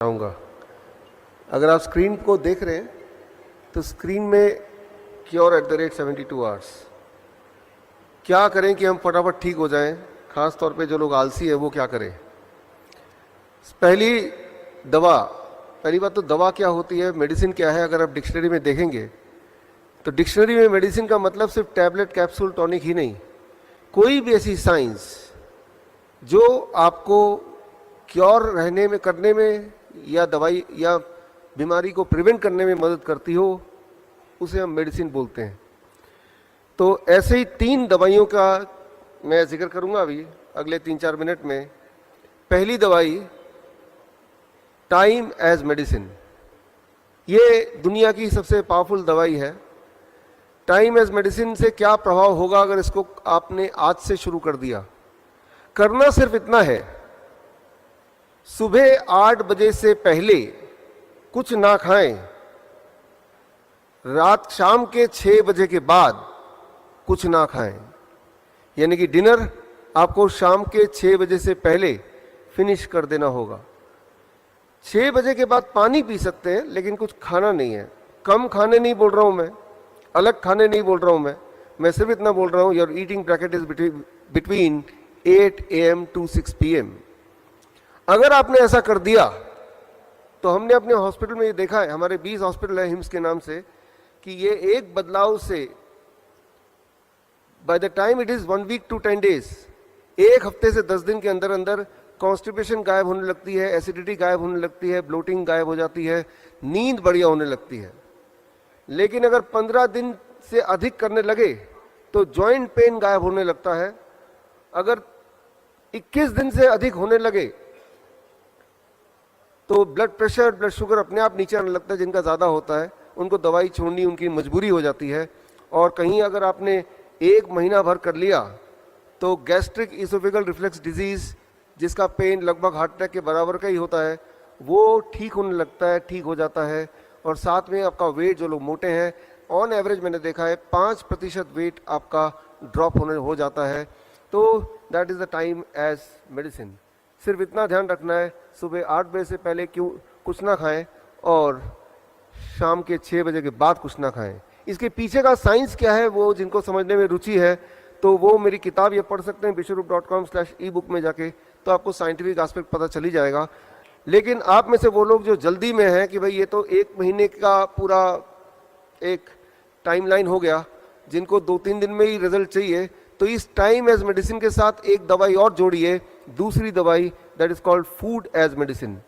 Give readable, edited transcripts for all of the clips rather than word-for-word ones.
चाहूँगा। अगर आप स्क्रीन को देख रहे हैं तो स्क्रीन में cure@72 आवर्स। क्या करें कि हम फटाफट ठीक हो जाएं, ख़ास तौर पे जो लोग आलसी है वो क्या करें। पहली बात तो दवा क्या होती है, मेडिसिन क्या है। अगर आप डिक्शनरी में देखेंगे तो डिक्शनरी में मेडिसिन का मतलब सिर्फ टैबलेट, कैप्सूल, टॉनिक ही नहीं, कोई भी ऐसी साइंस जो आपको क्योर रहने में, करने में, या दवाई या बीमारी को प्रिवेंट करने में मदद करती हो, उसे हम मेडिसिन बोलते हैं। तो ऐसे ही 3 दवाइयों का मैं जिक्र करूंगा अभी अगले 3-4 मिनट में। पहली दवाई टाइम एज मेडिसिन। ये दुनिया की सबसे पावरफुल दवाई है। टाइम एज मेडिसिन से क्या प्रभाव होगा अगर इसको आपने आज से शुरू कर दिया। करना सिर्फ इतना है, सुबह 8 बजे से पहले कुछ ना खाएं, शाम के 6 बजे के बाद कुछ ना खाएं। यानी कि डिनर आपको शाम के 6 बजे से पहले फिनिश कर देना होगा। 6 बजे के बाद पानी पी सकते हैं, लेकिन कुछ खाना नहीं है। कम खाने नहीं बोल रहा हूं मैं, अलग खाने नहीं बोल रहा हूं मैं सिर्फ इतना बोल रहा हूं, your eating bracket is between 8 AM to 6 PM। अगर आपने ऐसा कर दिया तो हमने अपने हॉस्पिटल में ये देखा है, हमारे 20 हॉस्पिटल है हिम्स के नाम से, कि ये एक बदलाव से by the time it is 1 week to 10 days, 1 हफ्ते से 10 दिन के अंदर अंदर कॉन्स्टिपेशन गायब होने लगती है, एसिडिटी गायब होने लगती है, ब्लोटिंग गायब हो जाती है, नींद बढ़िया होने लगती है। लेकिन अगर 15 दिन से अधिक करने लगे तो जॉइंट पेन गायब होने लगता है। अगर 21 दिन से अधिक होने लगे तो ब्लड प्रेशर, ब्लड शुगर अपने आप नीचे आने लगता है। जिनका ज़्यादा होता है उनको दवाई छोड़नी उनकी मजबूरी हो जाती है। और कहीं अगर आपने 1 महीना भर कर लिया तो गैस्ट्रिक इसोफेगल रिफ्लेक्स डिजीज़, जिसका पेन लगभग हार्ट अटैक के बराबर का ही होता है, वो ठीक होने लगता है, ठीक हो जाता है। और साथ में आपका वेट, जो लोग मोटे हैं, ऑन एवरेज मैंने देखा है 5% वेट आपका ड्रॉप हो जाता है। तो that is the time as medicine. सिर्फ इतना ध्यान रखना है, सुबह 8 बजे से पहले कुछ ना खाएं और शाम के 6 बजे के बाद कुछ ना खाएं। इसके पीछे का साइंस क्या है, वो जिनको समझने में रुचि है तो वो मेरी किताब ये पढ़ सकते हैं biswarup.com/ebook में जाके, तो आपको साइंटिफिक एस्पेक्ट पता चली जाएगा। लेकिन आप में से वो लोग जो जल्दी में हैं कि भाई ये तो 1 महीने का पूरा एक टाइमलाइन हो गया, जिनको 2-3 दिन में ही रिजल्ट चाहिए, तो इस टाइम एज मेडिसिन के साथ एक दवाई और जोड़िए, दूसरी दवाई, that is called food as medicine.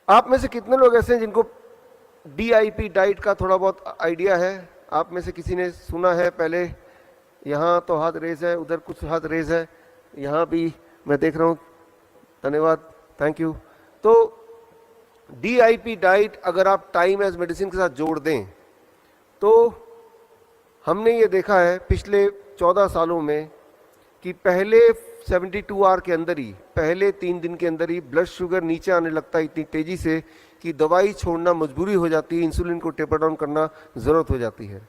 आप में से कितने लोग ऐसे हैं जिनको DIP डाइट का थोड़ा बहुत आइडिया है? आप में से किसी ने सुना है पहले? यहाँ तो हाथ रेज है, उधर कुछ हाथ रेज है, यहाँ भी मैं देख रहा हूँ, धन्यवाद, थैंक यू। तो DIP डाइट अगर आप टाइम एज मेडिसिन के साथ जोड़ दें तो हमने ये देखा है पिछले 14 सालों में कि पहले 72 आवर के अंदर ही, पहले 3 दिन के अंदर ही ब्लड शुगर नीचे आने लगता है इतनी तेजी से कि दवाई छोड़ना मजबूरी हो जाती है, इंसुलिन को टेपर डाउन करना ज़रूरत हो जाती है।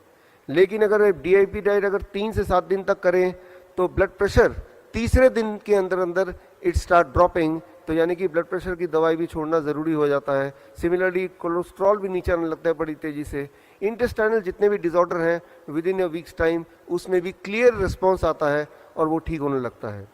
लेकिन अगर DIP डाइट अगर 3 से 7 दिन तक करें तो ब्लड प्रेशर तीसरे दिन के अंदर अंदर इट स्टार्ट ड्रॉपिंग, तो यानी कि ब्लड प्रेशर की दवाई भी छोड़ना ज़रूरी हो जाता है। सिमिलरली कोलेस्ट्रॉल भी नीचे आने लगता है बड़ी तेज़ी से। इंटेस्टाइनल जितने भी डिसऑर्डर हैं with in a weeks time उसमें भी क्लियर रिस्पॉन्स आता है और वो ठीक होने लगता है।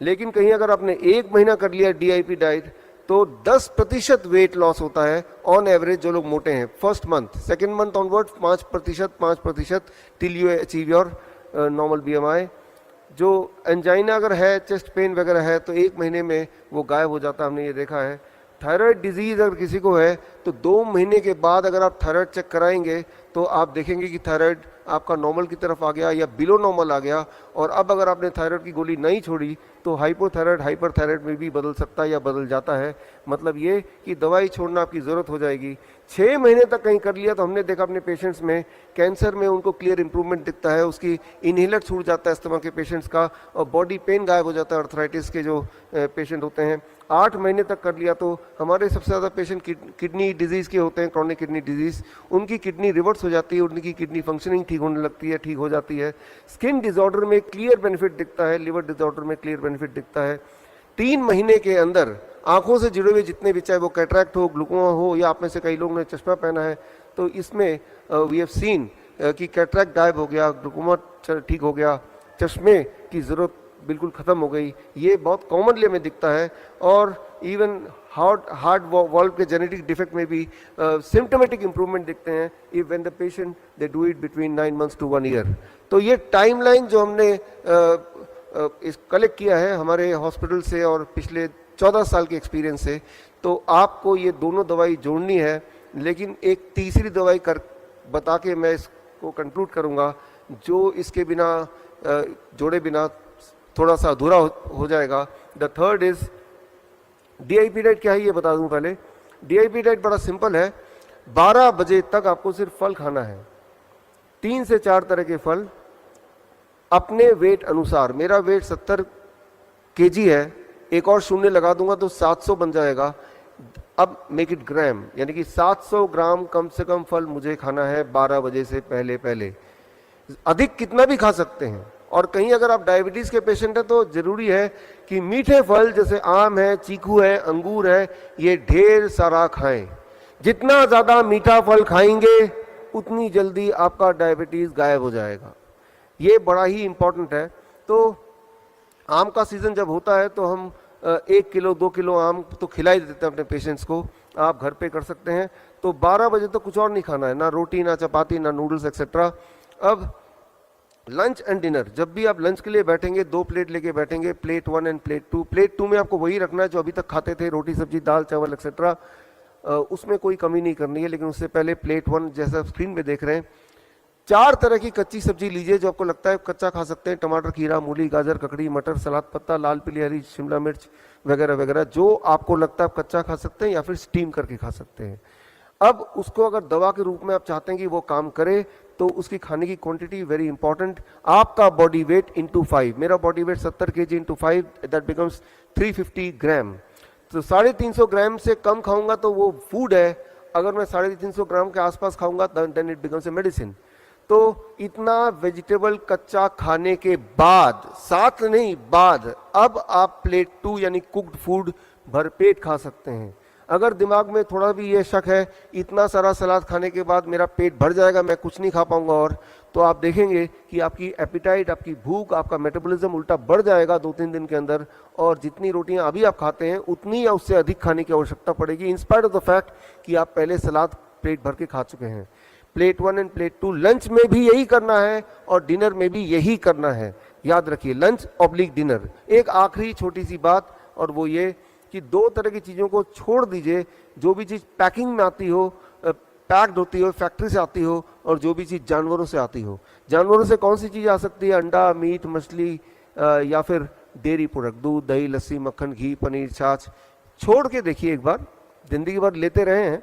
लेकिन कहीं अगर आपने 1 महीना कर लिया DIP डाइट तो 10% वेट लॉस होता है ऑन एवरेज जो लोग मोटे हैं। First month, second month onward 5% till you achieve your normal BMI। जो एंजाइना अगर है, चेस्ट पेन वगैरह है, तो 1 महीने में वो गायब हो जाता है, हमने ये देखा है। थायराइड डिजीज़ अगर किसी को है तो 2 महीने के बाद अगर आप थायराइड चेक कराएंगे तो आप देखेंगे कि थायराइड आपका नॉर्मल की तरफ आ गया या बिलो नॉर्मल आ गया। और अब अगर आपने थायराइड की गोली नहीं छोड़ी तो हाइपोथायराइड, हाइपरथायराइड में भी बदल सकता है या बदल जाता है। मतलब ये कि दवाई छोड़ना आपकी ज़रूरत हो जाएगी। 6 महीने तक कहीं कर लिया तो हमने देखा अपने पेशेंट्स में, कैंसर में उनको क्लियर इंप्रूवमेंट दिखता है, उसकी इनहेलर छूट जाता है अस्थमा के पेशेंट्स का, और बॉडी पेन गायब हो जाता है अर्थराइटिस के जो पेशेंट होते हैं। 8 महीने तक कर लिया तो हमारे सबसे ज़्यादा पेशेंट किडनी डिजीज़ के होते हैं, क्रॉनिक किडनी डिजीज़, उनकी किडनी रिवर्स हो जाती है, उनकी किडनी फंक्शनिंग ठीक होने लगती है, ठीक हो जाती है। स्किन डिसऑर्डर में क्लियर बेनिफिट दिखता है, लिवर डिसऑर्डर में क्लियर बेनिफिट दिखता है। 3 महीने के अंदर आंखों से जुड़े हुए जितने भी, चाहे वो कैटरैक्ट हो, ग्लूकोमा हो, या आप में से कई लोगों ने चश्मा पहना है, तो इसमें वी हैव सीन कि कैटरैक्ट गायब हो गया, ग्लूकोमा ठीक हो गया, चश्मे की ज़रूरत बिल्कुल ख़त्म हो गई। ये बहुत कॉमनली हमें दिखता है। और इवन हार्ट वॉल्व के जेनेटिक डिफेक्ट में भी सिम्टोमेटिक इंप्रूवमेंट दिखते हैं if when the patient they do it between 9 months to 1 year। तो ये टाइमलाइन जो हमने इस कलेक्ट किया है हमारे हॉस्पिटल से और पिछले 14 साल के एक्सपीरियंस से, तो आपको ये दोनों दवाई जोड़नी है। लेकिन एक तीसरी दवाई कर बता के मैं इसको कंक्लूड करूँगा, जो इसके बिना जोड़े बिना थोड़ा सा अधूरा हो जाएगा। The third is DIP diet. क्या है ये बता दूं पहले। DIP डाइट बड़ा सिंपल है। 12 बजे तक आपको सिर्फ फल खाना है, 3 से 4 तरह के फल अपने वेट अनुसार। मेरा वेट 70 kg है, एक और शून्य लगा दूंगा तो 700 बन जाएगा। अब मेक इट ग्राम, यानी कि 700 ग्राम कम से कम फल मुझे खाना है 12 बजे से पहले पहले। अधिक कितना भी खा सकते हैं। और कहीं अगर आप डायबिटीज के पेशेंट हैं तो जरूरी है कि मीठे फल जैसे आम है, चीकू है, अंगूर है, ये ढेर सारा खाएं। जितना ज्यादा मीठा फल खाएंगे उतनी जल्दी आपका डायबिटीज गायब हो जाएगा। ये बड़ा ही इंपॉर्टेंट है। तो आम का सीजन जब होता है तो हम 1 किलो 2 किलो आम तो खिला ही देते हैं अपने पेशेंट्स को। आप घर पे कर सकते हैं। तो 12 बजे तो कुछ और नहीं खाना है, ना रोटी, ना चपाती, ना नूडल्स एक्सेट्रा। अब लंच एंड डिनर, जब भी आप लंच के लिए बैठेंगे 2 प्लेट लेके बैठेंगे, प्लेट 1 एंड प्लेट 2। प्लेट 2 में आपको वही रखना है जो अभी तक खाते थे, रोटी सब्जी दाल चावल एक्सेट्रा, उसमें कोई कमी नहीं करनी है। लेकिन उससे पहले प्लेट 1 जैसा स्क्रीन पे देख रहे हैं, 4 तरह की कच्ची सब्जी लीजिए जो आपको लगता है कच्चा खा सकते हैं। टमाटर, खीरा, मूली, गाजर, ककड़ी, मटर, सलाद पत्ता, लाल पीली हरी शिमला मिर्च वगैरह वगैरह, जो आपको लगता है आप कच्चा खा सकते हैं या फिर स्टीम करके खा सकते हैं। अब उसको अगर दवा के रूप में आप चाहते हैं कि वो काम करे तो उसकी खाने की क्वांटिटी वेरी इंपॉर्टेंट। आपका बॉडी वेट इंटू 5, मेरा body weight 70 kg into 5, that becomes 350 ग्राम। तो 350 ग्राम से कम खाऊंगा तो वो फूड है, अगर मैं 350 ग्राम के आसपास खाऊंगा then it becomes a medicine. तो इतना वेजिटेबल कच्चा खाने के बाद, साथ नहीं बाद, अब आप प्लेट 2 यानी कुक्ड फूड भरपेट खा सकते हैं। अगर दिमाग में थोड़ा भी ये शक है इतना सारा सलाद खाने के बाद मेरा पेट भर जाएगा, मैं कुछ नहीं खा पाऊंगा और, तो आप देखेंगे कि आपकी एपिटाइट, आपकी भूख, आपका मेटाबॉलिज्म उल्टा बढ़ जाएगा 2-3 दिन के अंदर। और जितनी रोटियां अभी आप खाते हैं उतनी या उससे अधिक खाने की आवश्यकता पड़ेगी, in spite of the fact कि आप पहले सलाद पेट भर के खा चुके हैं। प्लेट 1 एंड प्लेट 2 लंच में भी यही करना है और डिनर में भी यही करना है। याद रखिए, लंच ऑब्लिक डिनर। एक आखिरी छोटी सी बात, और वो ये कि 2 तरह की चीज़ों को छोड़ दीजिए। जो भी चीज़ पैकिंग में आती हो, पैक्ड होती हो, फैक्ट्री से आती हो, और जो भी चीज़ जानवरों से आती हो। जानवरों से कौन सी चीज़ आ सकती है? अंडा, मीट, मछली या फिर डेयरी प्रोडक्ट, दूध, दही, लस्सी, मक्खन, घी, पनीर, छाछ। छोड़ के देखिए एक बार, जिंदगी भर लेते रहे हैं,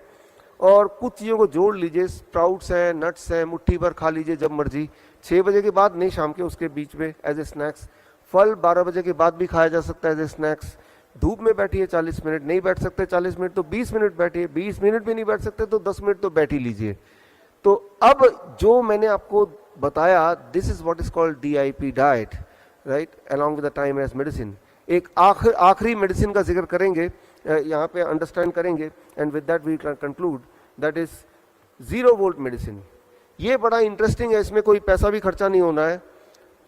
और कुछ चीज़ों को जोड़ लीजिए। स्प्राउट्स हैं, नट्स हैं, मुट्ठी भर खा लीजिए जब मर्जी, 6 बजे के बाद नहीं, शाम के उसके बीच में एज ए स्नैक्स। फल 12 बजे के बाद भी खाया जा सकता है एज ए स्नैक्स। धूप में बैठिए 40 मिनट, नहीं बैठ सकते 40 मिनट तो 20 मिनट बैठिए, 20 मिनट भी नहीं बैठ सकते तो 10 मिनट तो बैठ ही लीजिए। तो अब जो मैंने आपको बताया, this is what is called DIP diet, right, along with the time as medicine. एक आखिरी मेडिसिन का जिक्र करेंगे, यहाँ पे अंडरस्टैंड करेंगे, and with that we conclude, that is 0 volt medicine. ये बड़ा इंटरेस्टिंग है, इसमें कोई पैसा भी खर्चा नहीं होना है।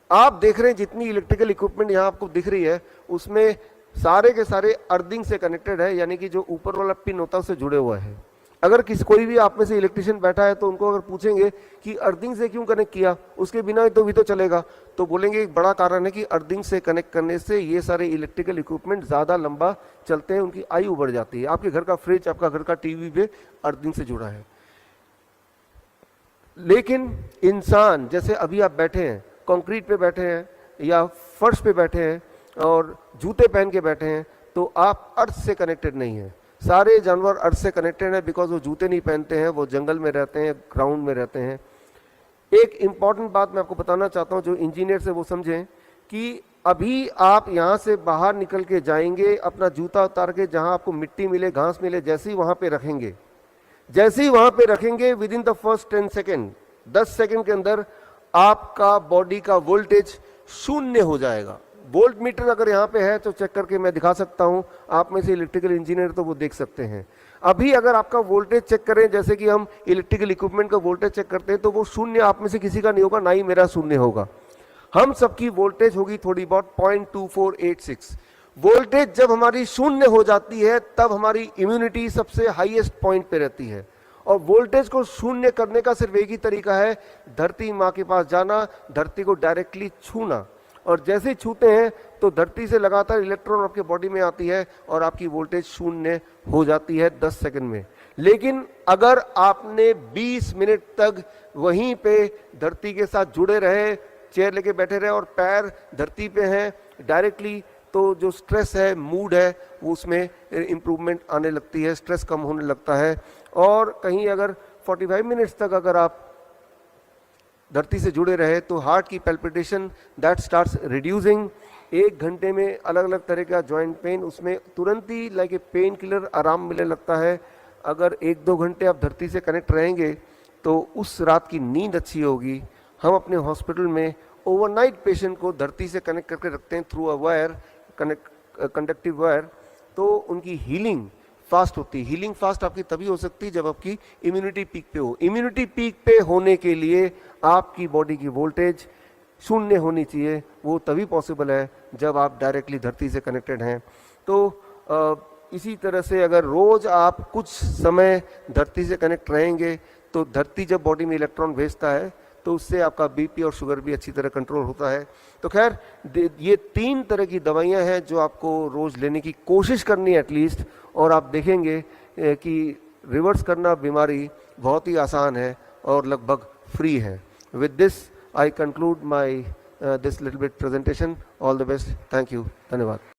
आप देख रहे हैं जितनी इलेक्ट्रिकल इक्विपमेंट यहाँ आपको दिख रही है, उसमें सारे के सारे अर्थिंग से कनेक्टेड है, यानी कि जो ऊपर वाला पिन होता है उससे जुड़े हुआ है। अगर कोई भी आप में से इलेक्ट्रिशियन बैठा है तो उनको अगर पूछेंगे कि अर्थिंग से क्यों कनेक्ट किया, उसके बिना तो भी तो चलेगा, तो बोलेंगे एक बड़ा कारण है कि अर्थिंग से कनेक्ट करने से ये सारे इलेक्ट्रिकल इक्विपमेंट ज़्यादा लंबा चलते हैं, उनकी आयु बढ़ जाती है। आपके घर का फ्रिज, आपका घर का टीवी भी अर्थिंग से जुड़ा है। लेकिन इंसान, जैसे अभी आप बैठे हैं, कंक्रीट पे बैठे हैं या फर्श पे बैठे हैं और जूते पहन के बैठे हैं, तो आप अर्थ से कनेक्टेड नहीं हैं। सारे जानवर अर्थ से कनेक्टेड हैं, बिकॉज वो जूते नहीं पहनते हैं, वो जंगल में रहते हैं, ग्राउंड में रहते हैं। एक इंपॉर्टेंट बात मैं आपको बताना चाहता हूँ, जो इंजीनियर से वो समझें कि अभी आप यहाँ से बाहर निकल के जाएंगे, अपना जूता उतार के जहाँ आपको मिट्टी मिले, घास मिले, जैसे ही वहाँ पे रखेंगे, with in the first 10 second, 10 second के अंदर आपका बॉडी का वोल्टेज 0 हो जाएगा। वोल्ट मीटर अगर यहाँ पे है तो चेक करके मैं दिखा सकता हूँ, आप में से इलेक्ट्रिकल इंजीनियर तो वो देख सकते हैं। अभी अगर आपका वोल्टेज चेक करें, जैसे कि हम इलेक्ट्रिकल इक्विपमेंट का वोल्टेज चेक करते हैं, तो वो शून्य आप में से किसी का नहीं होगा, ना ही मेरा शून्य होगा। हम सबकी वोल्टेज होगी थोड़ी बहुत 0.2486। वोल्टेज जब हमारी शून्य हो जाती है तब हमारी इम्यूनिटी सबसे हाईएस्ट पॉइंट पे रहती है। और वोल्टेज को शून्य करने का सिर्फ एक ही तरीका है, धरती माँ के पास जाना, धरती को डायरेक्टली छूना, और जैसे ही छूते हैं तो धरती से लगातार इलेक्ट्रॉन आपके बॉडी में आती है और आपकी वोल्टेज शून्य हो जाती है 10 सेकंड में। लेकिन अगर आपने 20 मिनट तक वहीं पे धरती के साथ जुड़े रहे, चेयर लेके बैठे रहे और पैर धरती पे हैं डायरेक्टली, तो जो स्ट्रेस है, मूड है, वो उसमें इम्प्रूवमेंट आने लगती है, स्ट्रेस कम होने लगता है। और कहीं अगर 45 मिनट्स तक अगर आप धरती से जुड़े रहे तो हार्ट की पैल्पिटेशन दैट स्टार्ट्स रिड्यूसिंग। 1 घंटे में अलग अलग तरह का जॉइंट पेन, उसमें तुरंत ही लाइक ए पेन किलर आराम मिलने लगता है। अगर 1-2 घंटे आप धरती से कनेक्ट रहेंगे तो उस रात की नींद अच्छी होगी। हम अपने हॉस्पिटल में ओवरनाइट पेशेंट को धरती से कनेक्ट करके रखते हैं through a wire, conductive wire, तो उनकी हीलिंग फास्ट होती है। हीलिंग फास्ट आपकी तभी हो सकती है जब आपकी इम्यूनिटी पीक पे हो। इम्यूनिटी पीक पे होने के लिए आपकी बॉडी की वोल्टेज शून्य होनी चाहिए, वो तभी पॉसिबल है जब आप डायरेक्टली धरती से कनेक्टेड हैं। तो इसी तरह से अगर रोज आप कुछ समय धरती से कनेक्ट रहेंगे तो धरती जब बॉडी में इलेक्ट्रॉन भेजता है तो उससे आपका बीपी और शुगर भी अच्छी तरह कंट्रोल होता है। तो खैर ये 3 तरह की दवाइयां हैं जो आपको रोज़ लेने की कोशिश करनी है एटलीस्ट, और आप देखेंगे कि रिवर्स करना बीमारी बहुत ही आसान है और लगभग फ्री है। With this I conclude my this little bit presentation. All the best, thank you, धन्यवाद।